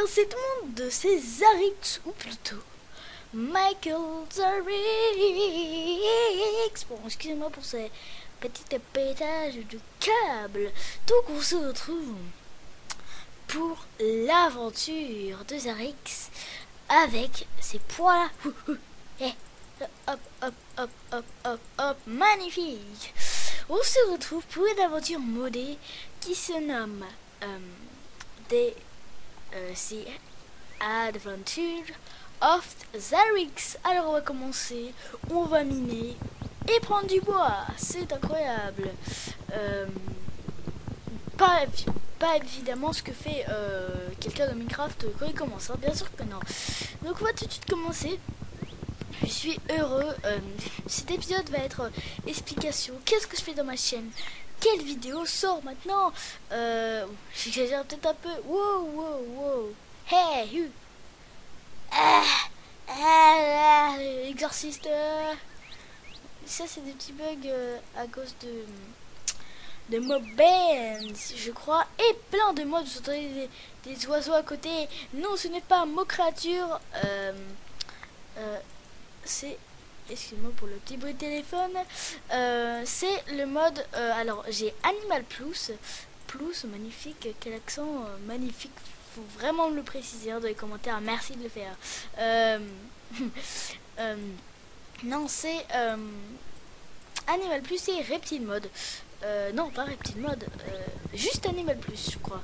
Alors c'est tout le monde de ces Zarix, ou plutôt Michael Zarix. Bon, excusez-moi pour ces petits pétages de câble. Donc on se retrouve pour l'aventure de Zarix avec ses poils. Hop, hop, hop, hop, hop, hop, magnifique. On se retrouve pour une aventure modée qui se nomme The Adventure of Zarix. Alors on va commencer, on va miner et prendre du bois, c'est incroyable. Pas évidemment ce que fait quelqu'un de Minecraft quand il commence, hein, bien sûr que non. Donc on va tout de suite commencer. Je suis heureux. Cet épisode va être explication. Qu'est-ce que je fais dans ma chaîne? Quelle vidéo sort maintenant? J'exagère peut-être un peu. Wow, wow, wow. Hey, exorciste. Ça, c'est des petits bugs à cause de Mobbands, je crois. Et plein de modes. Vous entendez des oiseaux à côté. Non, ce n'est pas un mot créature. C'est, excuse-moi pour le petit bruit de téléphone, c'est le mode, alors j'ai Animal Plus, magnifique, quel accent magnifique, faut vraiment me le préciser dans les commentaires, merci de le faire. Non, c'est Animal Plus et Reptile Mode, non pas Reptile Mode, juste Animal Plus je crois.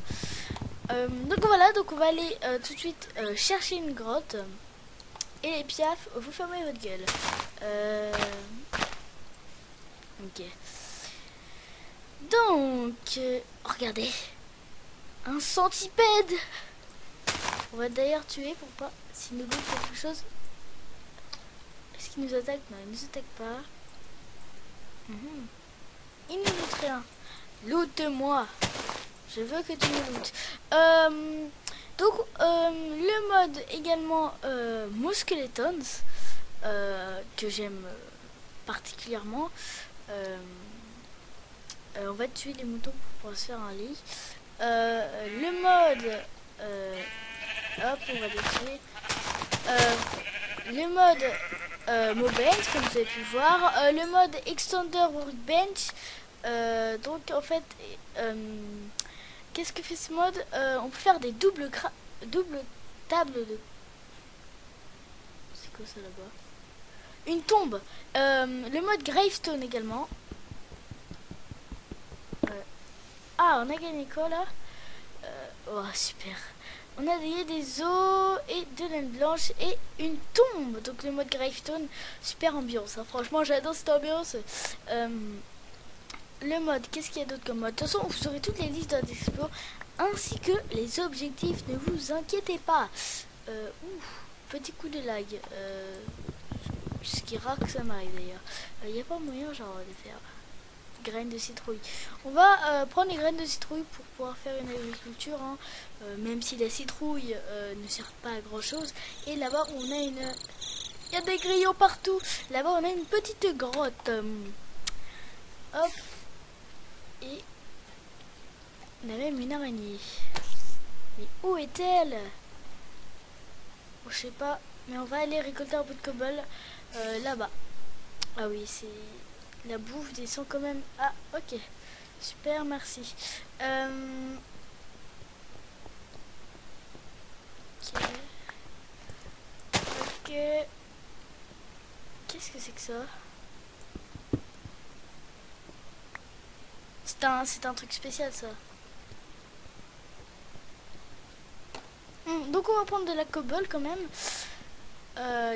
Donc voilà, donc on va aller tout de suite chercher une grotte. Et les piafs, vous fermez votre gueule. Ok. Donc, regardez. Un centipède. On va d'ailleurs tuer pour pas... S'il nous donne quelque chose... Est-ce qu'il nous attaque? Non, il nous attaque pas. Il nous loot rien. Loot-moi. Je veux que tu me lootes. Donc le mode également Muskeletons que j'aime particulièrement. On va tuer les moutons pour pouvoir se faire un lit. Le mode hop, on va les tuer. Le mode Mobbands, comme vous avez pu voir. Le mode Extender Workbench. Donc en fait qu'est-ce que fait ce mode? On peut faire des doubles tables de... C'est quoi ça là-bas? Une tombe. Le mode Gravestone également. Ah, on a gagné quoi là? Oh, super. On a gagné des os et de laine blanche et une tombe. Donc le mode Gravestone, super ambiance. Hein. Franchement, j'adore cette ambiance. Le mode, qu'est-ce qu'il y a d'autre comme mode? De toute façon, vous aurez toutes les listes dans la description, ainsi que les objectifs, ne vous inquiétez pas. Petit coup de lag. Ce qui est rare que ça m'arrive d'ailleurs. Il n'y a pas moyen genre de faire graines de citrouille. On va prendre les graines de citrouille pour pouvoir faire une agriculture, hein, même si la citrouille ne sert pas à grand chose. Et là-bas, on a une... Il y a des grillons partout. Là-bas, on a une petite grotte. Hop. Et on a même une araignée. Mais où est-elle? Je sais pas. Mais on va aller récolter un peu de cobble là-bas. Ah oui, c'est... La bouffe descend quand même. Ah, ok. Super, merci. Ok. Qu'est-ce que c'est que ça? C'est un truc spécial ça. Donc on va prendre de la cobble quand même.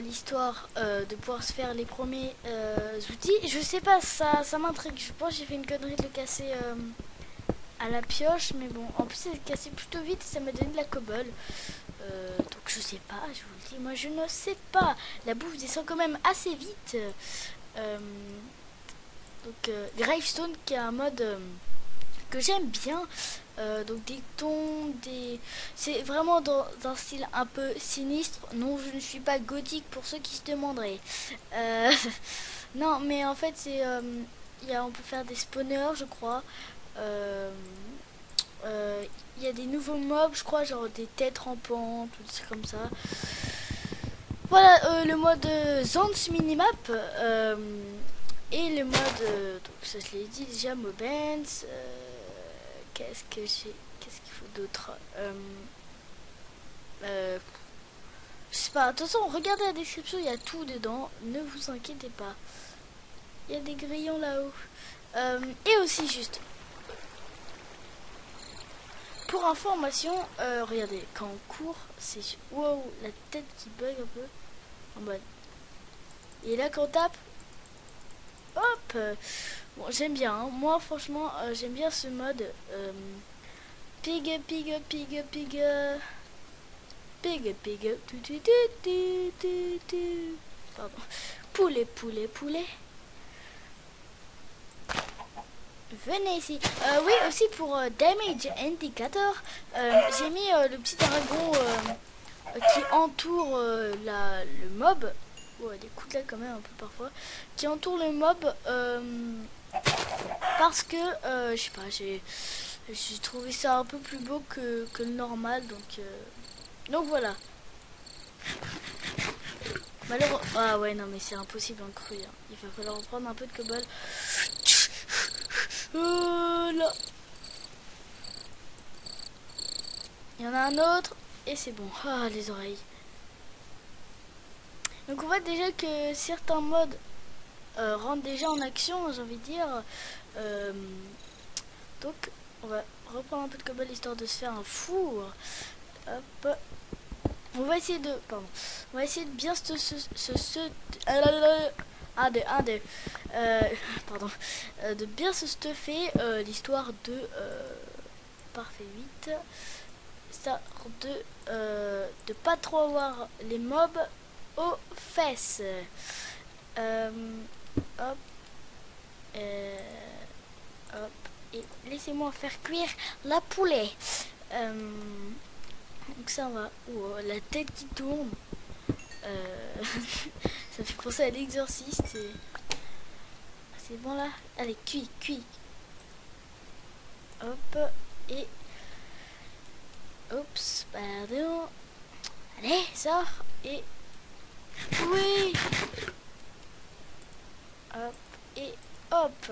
L'histoire de pouvoir se faire les premiers outils. Je sais pas, ça m'intrigue. Je pense que j'ai fait une connerie de le casser à la pioche. Mais bon, en plus c'est cassé plutôt vite et ça m'a donné de la cobble. Donc je sais pas, je vous le dis. Moi je ne sais pas. La bouffe descend quand même assez vite. Donc Gravestone qui est un mode que j'aime bien. Donc des tons, c'est vraiment dans un style un peu sinistre. Non, je ne suis pas gothique pour ceux qui se demanderaient. Non, mais en fait c'est on peut faire des spawners, je crois. Il y a des nouveaux mobs, je crois, genre des têtes rampantes, tout ça comme ça. Voilà, le mode Zance Minimap. Et le mode, donc ça je l'ai dit déjà, Mobens. Qu'est-ce qu'il faut d'autre? Je sais pas, attention, regardez la description, il y a tout dedans, ne vous inquiétez pas. Il y a des grillons là-haut. Et aussi juste, pour information, regardez, quand on court, c'est... Wow, la tête qui bug un peu. En mode. Et là quand on tape, hop, bon j'aime bien, hein. Moi franchement j'aime bien ce mode. Pig, pardon. Poulet. Venez ici. Oui, aussi pour Damage Indicator, j'ai mis le petit dragon qui entoure le mob. Ouais, des coups de là quand même un peu parfois. Qui entoure le mob parce que, je sais pas, j'ai trouvé ça un peu plus beau que le normal. Donc voilà. Malheureusement... Ah ouais, non mais c'est impossible en cru. Hein. Il va falloir reprendre un peu de cobalt. Là. Il y en a un autre. Et c'est bon. Ah, les oreilles. Donc on voit déjà que certains modes rentrent déjà en action, j'ai envie de dire. Donc on va reprendre un peu de cobalt histoire de se faire un four. Hop. On va essayer de... Pardon. On va essayer de bien pardon. De bien se stuffer l'histoire de... Parfait 8. Histoire de pas trop avoir les mobs aux fesses. Hop. Hop. Et laissez-moi faire cuire la poulet. Donc ça va. Oh, la tête qui tourne. Ça fait penser à l'exorciste. C'est bon là. Allez, cuit. Hop. Et... Oups, pardon. Allez, sors. Et... Oui. Hop. Et hop.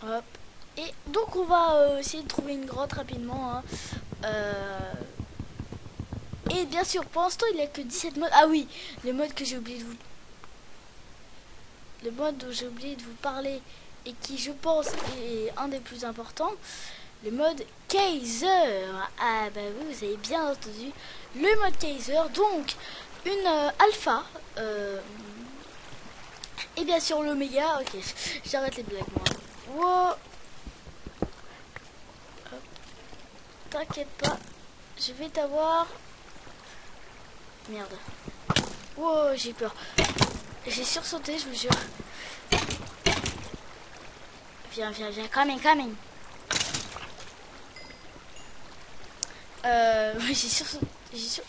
Hop. Et donc on va essayer de trouver une grotte rapidement. Hein. Et bien sûr, pour l'instant il n'y a que 17 modes. Ah oui, le mode que j'ai oublié de vous... Le mode dont j'ai oublié de vous parler et qui je pense est un des plus importants. Le mode Kaiser. Ah bah oui, vous avez bien entendu. Le mode Kaiser, donc une alpha. Et bien sûr l'Oméga. Ok, j'arrête les blagues moi. Wow. T'inquiète pas, je vais t'avoir. Merde. Wow, j'ai peur. J'ai sursauté, je vous jure. Viens, coming. J'ai sursauté. J'ai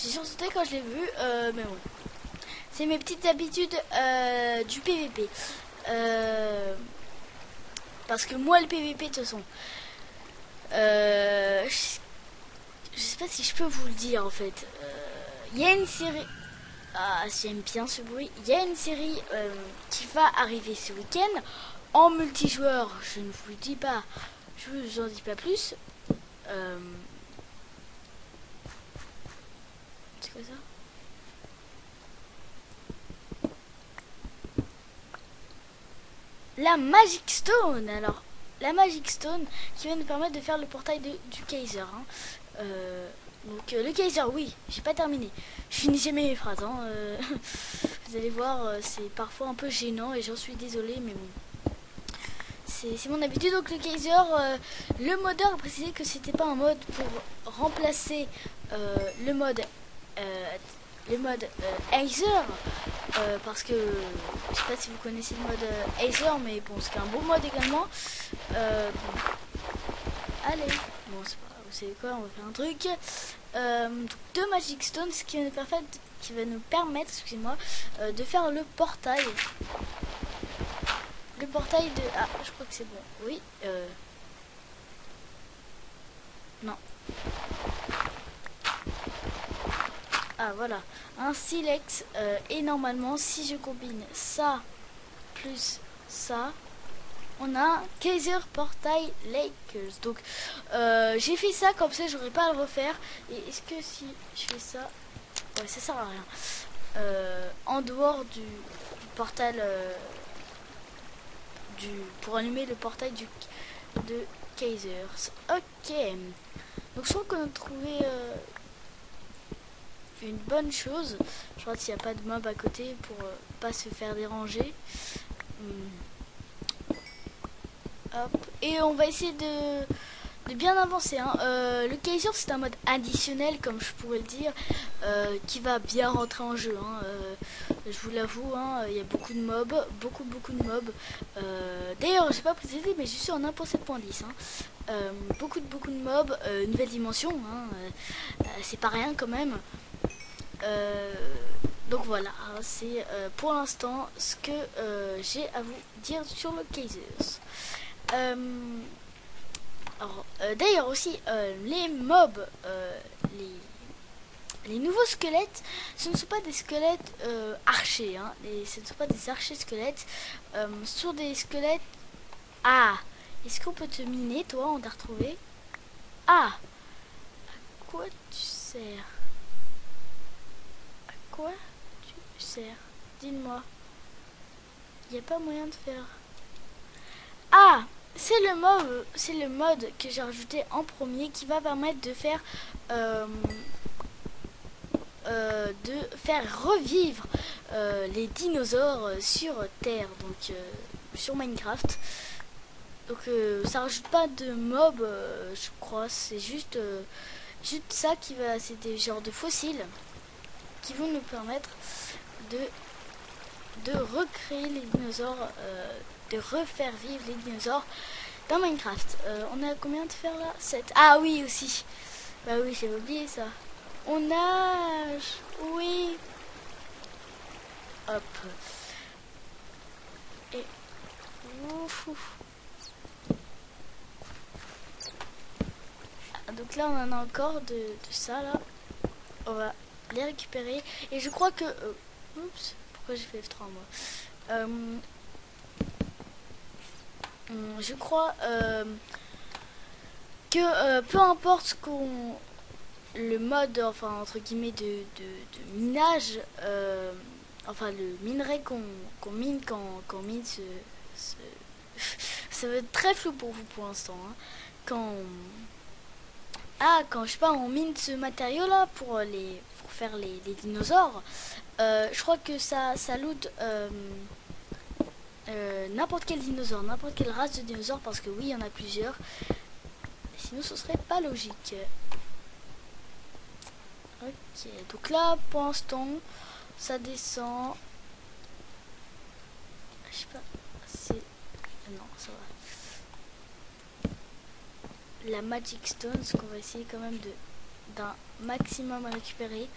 sursauté quand je l'ai vu, mais bon. C'est mes petites habitudes du PVP. Parce que moi, le PVP, de toute façon, je sais pas si je peux vous le dire en fait. Il y a une série. Ah, j'aime bien ce bruit. Il y a une série qui va arriver ce week-end en multijoueur. Je ne vous le dis pas. Je vous en dis pas plus. C'est quoi ça? La Magic Stone. Alors, la Magic Stone qui va nous permettre de faire le portail du Kaiser. Hein. Donc le Kaiser, oui, j'ai pas terminé. Je finis jamais mes phrases. Hein. Vous allez voir, c'est parfois un peu gênant et j'en suis désolée, mais bon. C'est mon habitude. Donc le Kaiser, le modeur a précisé que c'était pas un mode pour remplacer le mode Aether, parce que je sais pas si vous connaissez le mode Aether, mais bon, c'est un bon mode également. Bon. Allez, bon, c'est pas vous savez quoi, on va faire un truc. Donc 2 Magic Stones qui va nous permettre, excusez-moi, de faire le portail. Le portail de... Ah, je crois que c'est bon. Oui. Non. Ah, voilà. Un silex. Et normalement, si je combine ça plus ça, on a un Kaiser Portail Lakers. Donc, j'ai fait ça comme ça, j'aurais pas à le refaire. Et est-ce que si je fais ça... Ouais, ça sert à rien. En dehors du portail... pour allumer le portail de Kaiser. Ok. Donc je crois qu'on a trouvé une bonne chose. Je crois qu'il n'y a pas de mob à côté pour pas se faire déranger. Hop. Et on va essayer de bien avancer. Hein. Le Kaiser c'est un mode additionnel comme je pourrais le dire qui va bien rentrer en jeu. Hein. Je vous l'avoue, hein, il y a beaucoup de mobs, beaucoup de mobs. D'ailleurs, j'ai pas précisé, mais je suis en 1.7.10. Hein. Beaucoup de mobs, nouvelle dimension, hein, c'est pas rien quand même. Donc voilà, c'est pour l'instant ce que j'ai à vous dire sur le Kaisers. D'ailleurs aussi, les mobs, les nouveaux squelettes, ce ne sont pas des squelettes archers, hein, ce ne sont pas des archers squelettes, sur des squelettes... Ah, est-ce qu'on peut te miner, toi, on t'a retrouvé? Ah, à quoi tu sers? À quoi tu sers? Dis-moi. Il n'y a pas moyen de faire... Ah, c'est le mode que j'ai rajouté en premier qui va permettre de faire... revivre les dinosaures sur Terre, donc sur Minecraft. Donc ça rajoute pas de mobs, je crois, c'est juste ça qui va, c'est des genres de fossiles qui vont nous permettre de recréer les dinosaures, de refaire vivre les dinosaures dans Minecraft. On a combien de fer là? 7. Ah oui aussi. Bah oui, j'ai oublié ça. On nage. Oui. Hop. Et ouf, ouf. Ah, donc là on en a encore de ça là. On va les récupérer. Et je crois que... oups. Pourquoi j'ai fait F3 moi? Je crois que peu importe ce qu'on... Le mode, enfin entre guillemets, de minage, enfin le minerai qu'on mine quand mine ça va être très flou pour vous pour l'instant. Hein. Quand je sais pas, on mine ce matériau là pour faire les dinosaures. Je crois que ça loot n'importe quel dinosaure, n'importe quelle race de dinosaure, parce que oui, il y en a plusieurs. Sinon, ce serait pas logique. Ok, donc là, pour l'instant, ça descend. Je sais pas, c'est... Non, ça va. La Magic Stone, ce qu'on va essayer quand même d'un maximum à récupérer.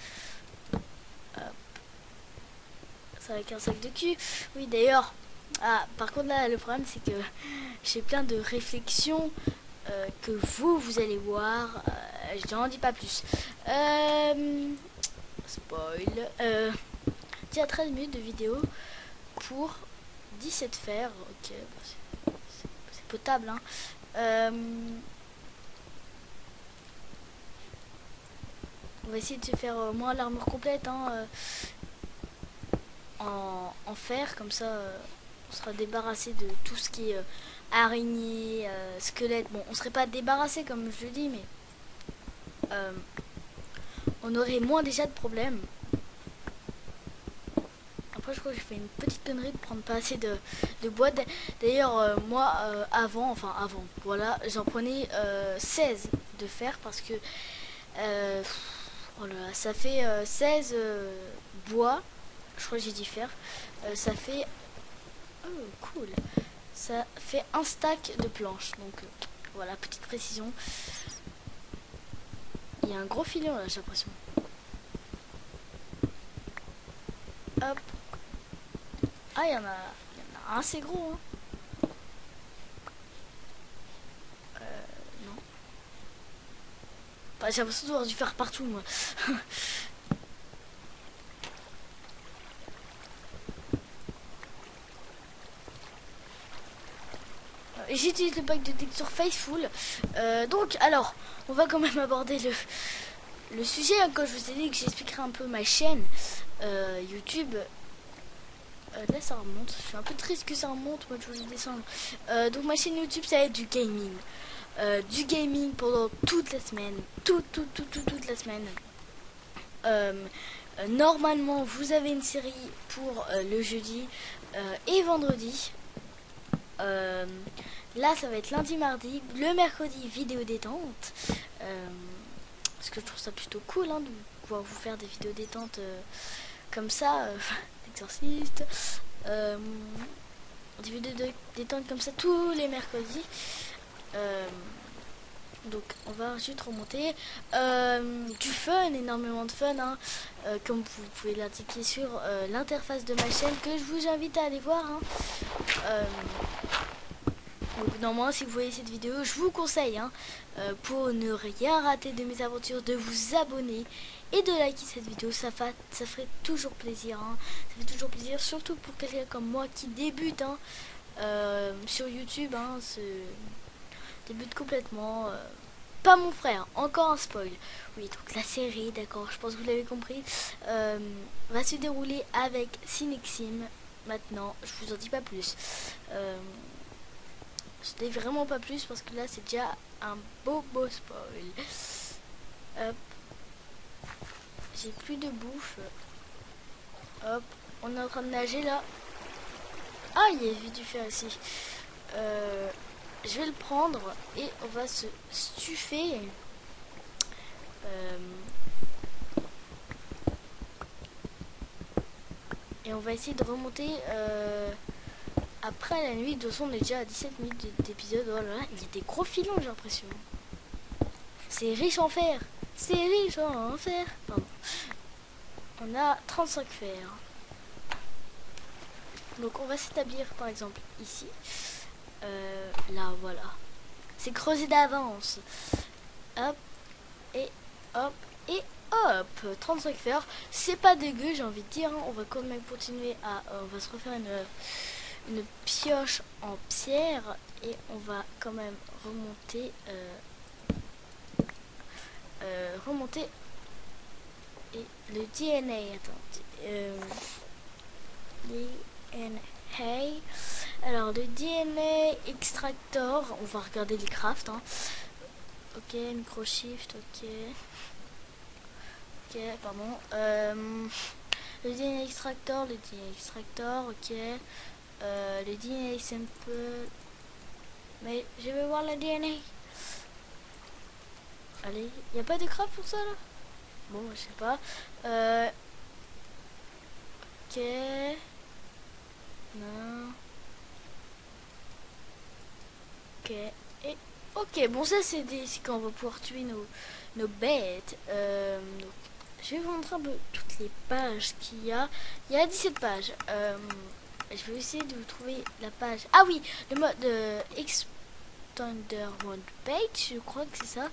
Hop. Ça avec un sac de cul. Oui, d'ailleurs. Ah, par contre, là, le problème, c'est que j'ai plein de réflexions que vous allez voir. Je n'en dis pas plus. Spoil. Tiens, 13 minutes de vidéo pour 17 fer. Ok, c'est potable. Hein. On va essayer de se faire moins l'armure complète. Hein, en fer, comme ça on sera débarrassé de tout ce qui est araignée, squelette. Bon, on serait pas débarrassé comme je le dis, mais on aurait moins déjà de problèmes. Après, je crois que j'ai fait une petite connerie de prendre pas assez de bois. D'ailleurs, moi, avant, voilà, j'en prenais 16 de fer parce que oh là là, ça fait 16 bois. Je crois que j'ai dit fer. Ça fait... Oh, cool. Ça fait un stack de planches. Donc, voilà, petite précision. Il y a un gros filon là, j'ai l'impression. Hop. Ah, il y en a un assez gros. Hein. Non. Bah, j'ai l'impression d'avoir dû faire partout, moi. J'utilise le pack de texture Faithful. Donc, alors, on va quand même aborder le sujet. Hein, quand je vous ai dit que j'expliquerai un peu ma chaîne YouTube. Là, ça remonte. Je suis un peu triste que ça remonte. Moi, je voulais descendre. Donc, ma chaîne YouTube, ça va être du gaming. Du gaming pendant toute la semaine. Toute la semaine. Normalement, vous avez une série pour le jeudi et vendredi. Là ça va être lundi, mardi, le mercredi vidéo détente, parce que je trouve ça plutôt cool hein, de pouvoir vous faire des vidéos détente comme ça, d'exorciste, des vidéos détente comme ça tous les mercredis. Donc on va juste remonter du fun, énormément de fun hein, comme vous pouvez l'indiquer sur l'interface de ma chaîne que je vous invite à aller voir hein. Donc normalement si vous voyez cette vidéo je vous conseille hein, pour ne rien rater de mes aventures de vous abonner et de liker cette vidéo, ça ferait toujours plaisir hein. Ça fait toujours plaisir surtout pour quelqu'un comme moi qui débute hein, sur YouTube hein, débute complètement pas mon frère, encore un spoil. Oui donc la série d'accord je pense que vous l'avez compris va se dérouler avec Cinexim. Maintenant je vous en dis pas plus. Je dis vraiment pas plus parce que là c'est déjà un beau spoil. Hop. J'ai plus de bouffe. Hop. On est en train de nager là. Ah il y a du fer ici. Je vais le prendre et on va se stuffer. Et on va essayer de remonter après la nuit. De toute façon on est déjà à 17 minutes d'épisode. Oh là là, il y a des gros filons j'ai l'impression. C'est riche en fer. C'est riche en fer. Pardon. On a 35 fer. Donc on va s'établir par exemple ici. Là voilà. C'est creusé d'avance. Hop. Et hop. Et hop. 35 fer. C'est pas dégueu j'ai envie de dire. Hein. On va quand même continuer à... on va se refaire une pioche en pierre. Et on va quand même remonter... remonter et le DNA DNA. Alors le DNA extractor, on va regarder les crafts hein. Ok, microshift, ok pardon, le DNA extractor, ok, le DNA simple, mais je vais voir le DNA. Allez, il n'y a pas de craft pour ça là? Bon, je sais pas. Ok. Non. Ok. Et ok, bon ça c'est quand on va pouvoir tuer nos bêtes. Donc, je vais vous montrer un peu toutes les pages qu'il y a. Il y a 17 pages. Je vais essayer de vous trouver la page. Ah oui, le mode Extender One Page, je crois que c'est ça.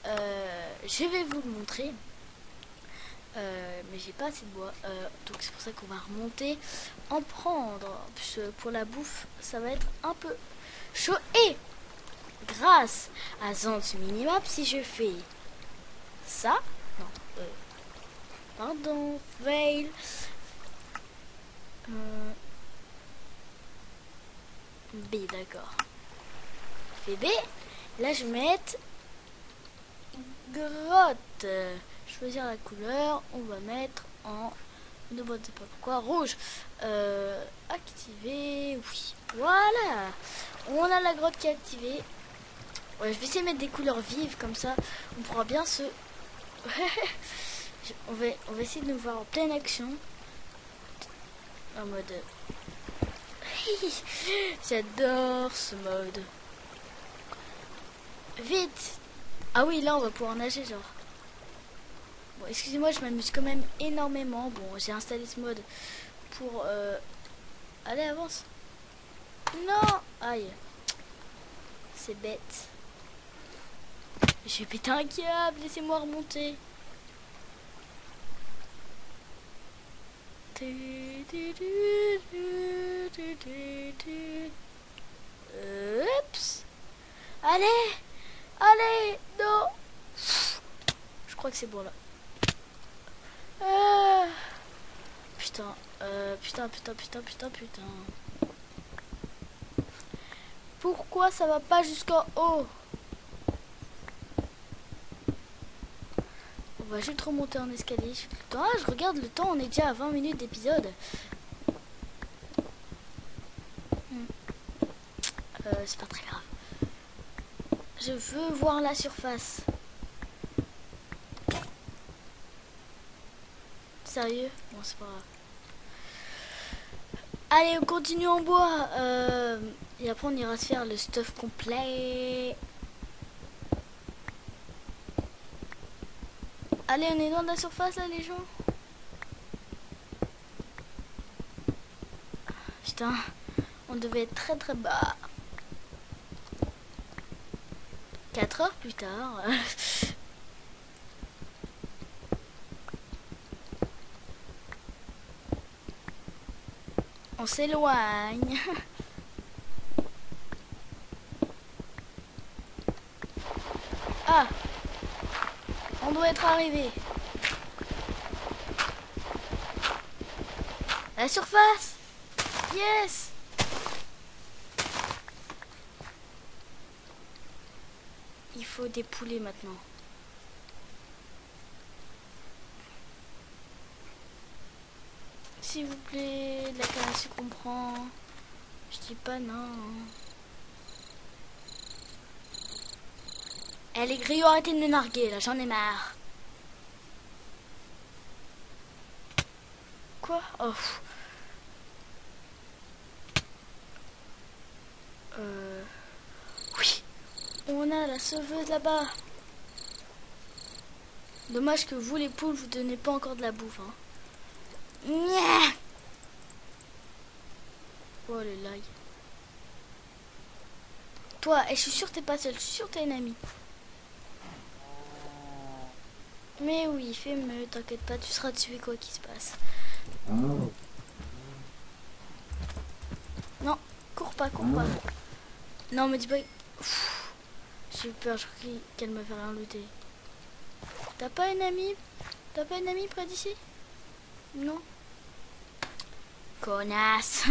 Je vais vous le montrer. Mais j'ai pas assez de bois. Donc c'est pour ça qu'on va remonter. En prendre. En plus, pour la bouffe, ça va être un peu chaud. Et grâce à Zant Minimap, si je fais ça. Non. Pardon. Fail. B, d'accord. Fais B. Là, je vais mettre grotte. Choisir la couleur. On va mettre en... ne sais pas pourquoi. Rouge. Activer. Oui. Voilà. On a la grotte qui est activée. Ouais, je vais essayer de mettre des couleurs vives. Comme ça, on pourra bien se... on va essayer de nous voir en pleine action. En mode... J'adore ce mode. Vite. Ah oui, là on va pouvoir nager genre. Bon, excusez-moi, je m'amuse quand même énormément. Bon, j'ai installé ce mode pour... Allez, avance. Non. Aïe. C'est bête. Je vais péter un câble, laissez-moi remonter. Oups. Allez. Allez. Non. Je crois que c'est bon là. Putain. Putain. Pourquoi ça va pas jusqu'en haut? On va juste remonter en escalier. Ah, je regarde le temps, on est déjà à 20 minutes d'épisode. C'est pas très grave. Je veux voir la surface. Sérieux? Bon, c'est pas grave. Allez, on continue en bois. Et après, on ira se faire le stuff complet. Allez, on est dans la surface là, les gens. Putain, on devait être très très bas. 4 heures plus tard. On s'éloigne. Ah, on doit être arrivé. La surface. Yes. Il faut des poulets maintenant. S'il vous plaît, de la canne à sucre qu'on prend. Je dis pas non. Eh les griots, arrêtez de me narguer là, j'en ai marre. Quoi? Oh. Oui. On a la sauveuse là-bas. Dommage que vous les poules, vous donnez pas encore de la bouffe. Hein. Nya. Oh le lag. Toi, je suis sûre que t'es pas seule, je suis sûre que t'as une amie. Mais oui, fais-le, t'inquiète pas, tu seras tué quoi qu'il se passe. Non, cours pas. Non, me dis pas... J'ai eu peur, je crois qu'elle m'a fait rien looter. T'as pas une amie? T'as pas une amie près d'ici? Non. Connasse.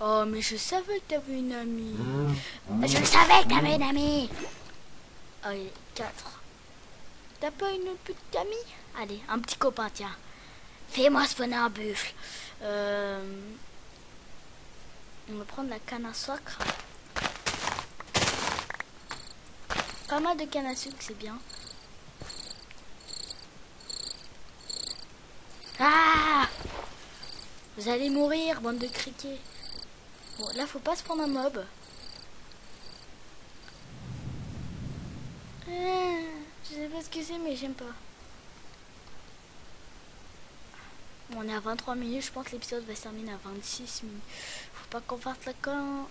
Oh, mais je savais que t'avais une amie. Je savais que t'avais une amie. Allez, 4. T'as pas une petite amie? Allez, un petit copain, tiens. Fais-moi spawner un buffle. On va prendre la canne à sucre. Pas mal de canne à sucre, c'est bien. Ah! Vous allez mourir, bande de criquets. Bon, là, faut pas se prendre un mob. Je sais pas ce que c'est, mais j'aime pas. Bon, on est à 23 minutes, je pense que l'épisode va se terminer à 26 minutes. Faut pas qu'on fasse la con.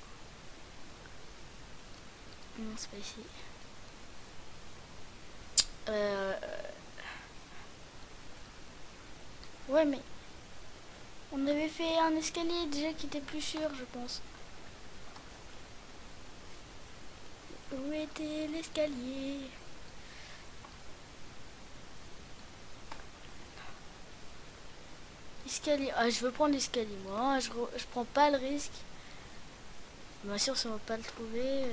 Non, c'est pas ici. Ouais, mais... On avait fait un escalier déjà qui était plus sûr, je pense. Où était l'escalier? Escalier. Ah, je veux prendre l'escalier, moi. Je prends pas le risque. Bien sûr, si on va pas le trouver...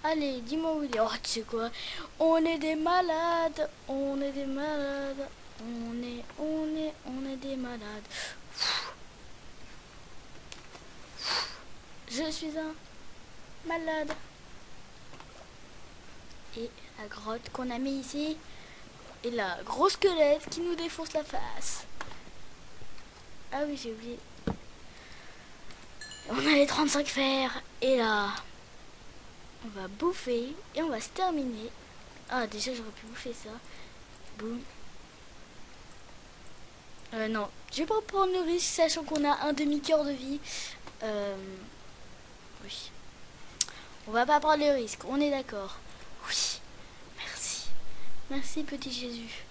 Allez, dis-moi où il est. Oh, tu sais quoi? On est des malades. On est des malades. On est des malades. Je suis un malade. Et la grotte qu'on a mis ici. Et la gros squelette qui nous défonce la face. Ah oui, j'ai oublié. On a les 35 fers. Et là, on va bouffer et on va se terminer. Ah, déjà, j'aurais pu bouffer ça. Boum. Non, je vais pas prendre le risque, sachant qu'on a un demi-cœur de vie. Oui. On va pas prendre le risque, on est d'accord. Oui. Merci. Merci, petit Jésus.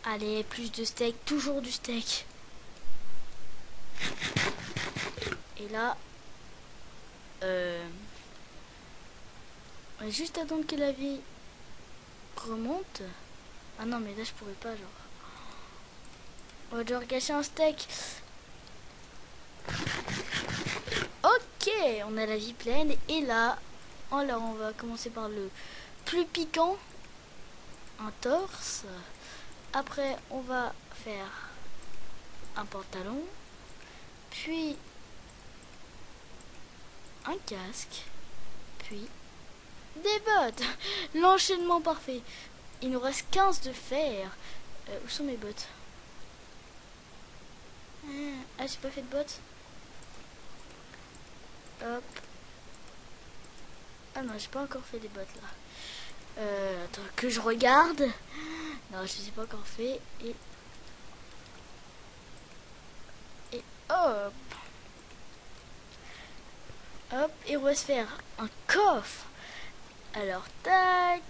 Allez, plus de steak, toujours du steak. Et là, on va juste attendre que la vie remonte. Ah non, mais là je pourrais pas, genre. On va devoir gâcher un steak. Ok, on a la vie pleine. Et là, alors on va commencer par le plus piquant. Un torse. Après, on va faire un pantalon. Puis un casque. Puis des bottes. L'enchaînement parfait. Il nous reste 15 de fer. Où sont mes bottes? Ah, j'ai pas fait de bottes. Hop. Ah non, j'ai pas encore fait des bottes là. Attends, que je regarde. Non, je les ai pas encore fait. Et hop. Hop. Et on va se faire un coffre. Alors, tac.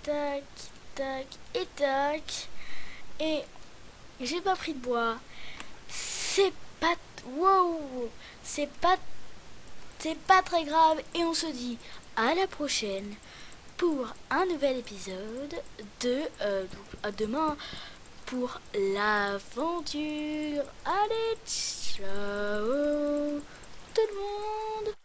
Tac. Tac. Et tac. Et j'ai pas pris de bois. C'est pas... Wow. C'est pas très grave. Et on se dit à la prochaine pour un nouvel épisode de à demain pour l'aventure. Allez, ciao tout le monde.